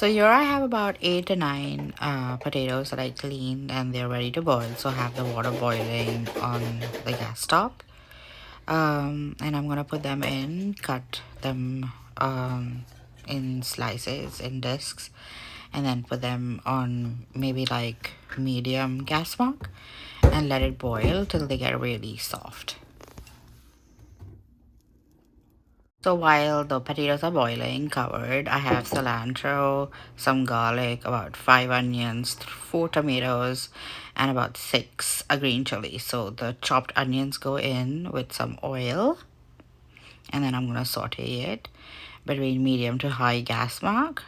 So here I have about 8 to 9 potatoes that I cleaned and they're ready to boil. So I have the water boiling on the gas top. And I'm gonna put them in, cut them in slices, in discs, and then put them on maybe like medium gas mark and let it boil till they get really soft. So while the potatoes are boiling, covered, I have cilantro, some garlic, about 5 onions, 4 tomatoes, and about 6 green chilies. So the chopped onions go in with some oil, and then I'm gonna saute it between medium to high gas mark.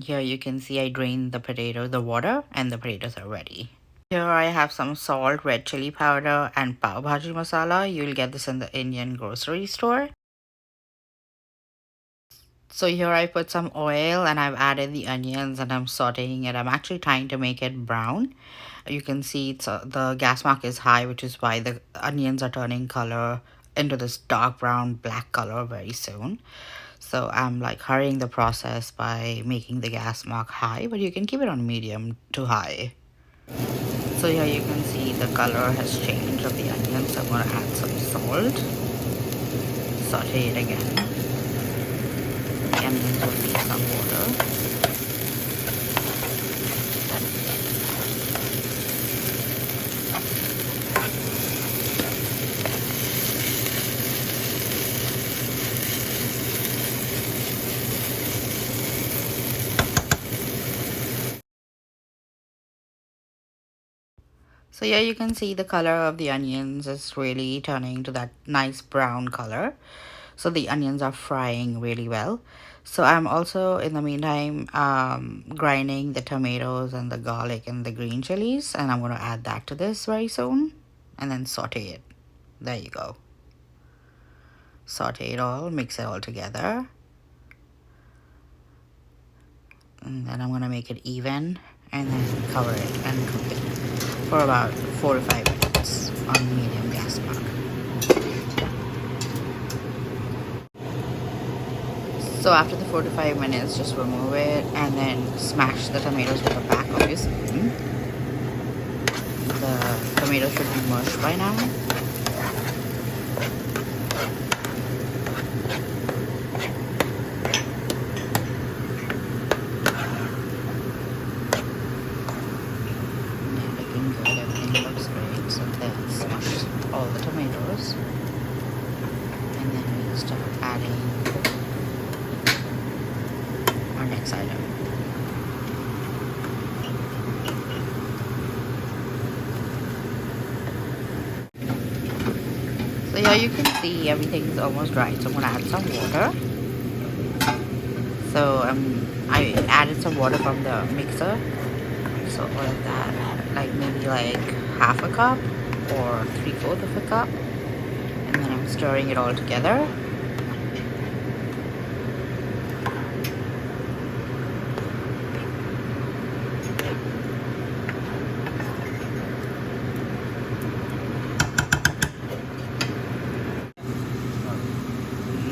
Here you can see I drained the water, and the potatoes are ready. Here I have some salt, red chili powder, and Pav Bhaji masala. You'll get this in the Indian grocery store. So here I put some oil and I've added the onions and I'm sauteing it. I'm actually trying to make it brown. You can see the gas mark is high, which is why the onions are turning color into this dark brown black color very soon. So I'm like hurrying the process by making the gas mark high, but you can keep it on medium to high. So here you can see the color has changed of the onions. So I'm going to add some salt, saute it again. The onions will need some water. So here you can see the color of the onions is really turning to that nice brown color. So the onions are frying really well. So I'm also in the meantime grinding the tomatoes and the garlic and the green chilies, and I'm going to add that to this very soon and then saute it. There you go. Saute it all, mix it all together, and then I'm going to make it even and then cover it and cook it for about 4 to 5 minutes on medium gas mark. So after the 4 to 5 minutes, just remove it and then smash the tomatoes with the back of your spoon. The tomatoes should be mushed by now. Yeah, looking good, everything looks great. So let's smash all the tomatoes. And then we start adding our next item. So here you can see everything's almost dry. So I'm gonna add some water. So I added some water from the mixer. So all of that, like maybe like half a cup or 3/4 of a cup. And then I'm stirring it all together.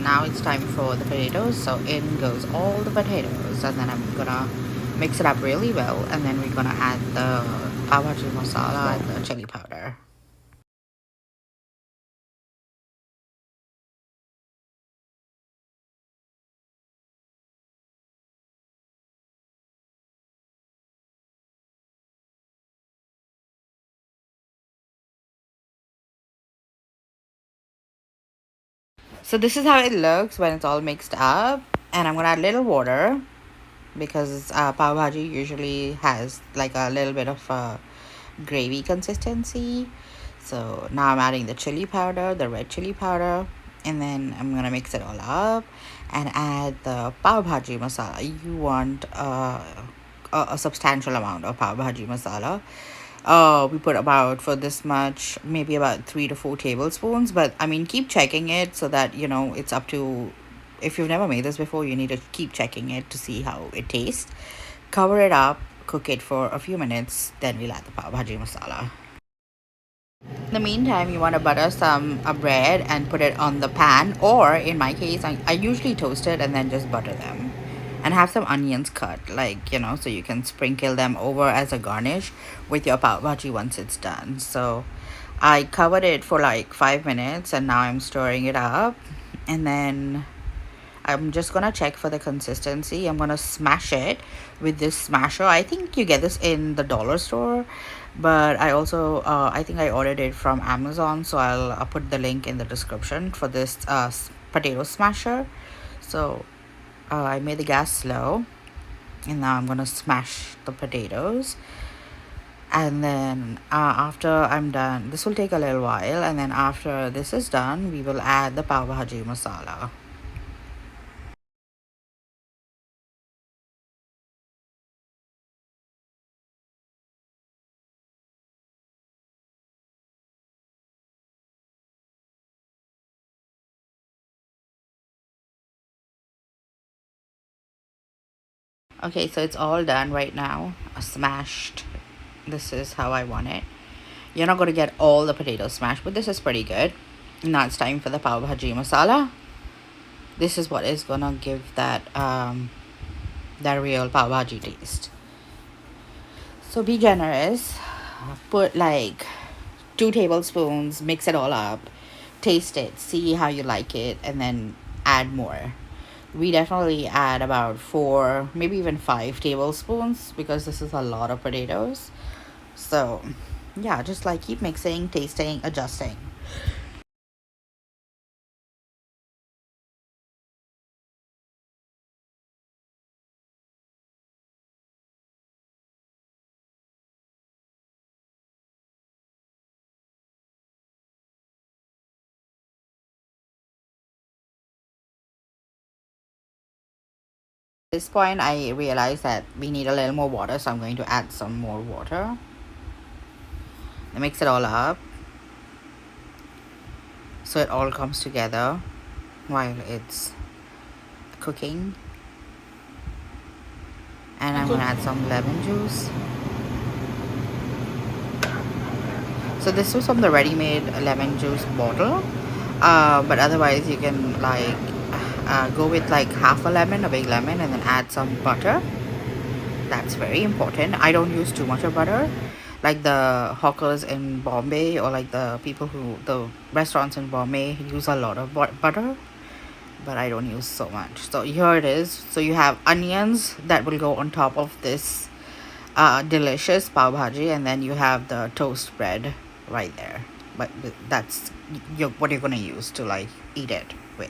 Now it's time for the potatoes. So in goes all the potatoes, and then I'm gonna mix it up really well, and then we're gonna add the Pav Bhaji masala and the chili powder. So this is how it looks when it's all mixed up, and I'm gonna add a little water because Pav Bhaji usually has like a little bit of gravy consistency. So now I'm adding the chili powder, the red chili powder, and then I'm gonna mix it all up and add the Pav Bhaji masala. You want a substantial amount of Pav Bhaji masala. We put about, for this much, maybe about 3 to 4 tablespoons, but I mean keep checking it so that you know it's up to, if you've never made this before, you need to keep checking it to see how it tastes. Cover it up, cook it for a few minutes, then we'll add the Pav Bhaji masala. In the meantime, you want to butter some bread and put it on the pan, or in my case, I usually toast it and then just butter them. and have some onions cut, like, so you can sprinkle them over as a garnish with your pav bhaji once it's done. So I covered it for like 5 minutes, and now I'm stirring it up. And then I'm just gonna check for the consistency. I'm gonna smash it with this smasher. I think you get this in the dollar store, but I think I ordered it from Amazon, so I'll put the link in the description for this potato smasher. So I made the gas slow, and now I'm gonna smash the potatoes. And then after I'm done, this will take a little while, and then after this is done, we will add the pav bhaji masala. Okay, so it's all done right now. Smashed. This is how I want it. You're not going to get all the potatoes smashed, but this is pretty good. Now it's time for the pav bhaji masala. This is what is going to give that real pav bhaji taste. So be generous. Put like 2 tablespoons, mix it all up, taste it, see how you like it, and then add more. We definitely add about 4, maybe even 5 tablespoons, because this is a lot of potatoes. So yeah, just like keep mixing, tasting, adjusting. At this point I realized that we need a little more water, so I'm going to add some more water and mix it all up so it all comes together while it's cooking. And I'm gonna add some lemon juice. So this was from the ready-made lemon juice bottle, but otherwise you can like go with like half a lemon, a big lemon, and then add some butter. That's very important. I don't use too much of butter, like the hawkers in Bombay, or like the restaurants in Bombay use a lot of butter, but I don't use so much. So here it is. So you have onions that will go on top of this delicious pav bhaji, and then you have the toast bread right there. But that's what you're gonna use to like eat it with.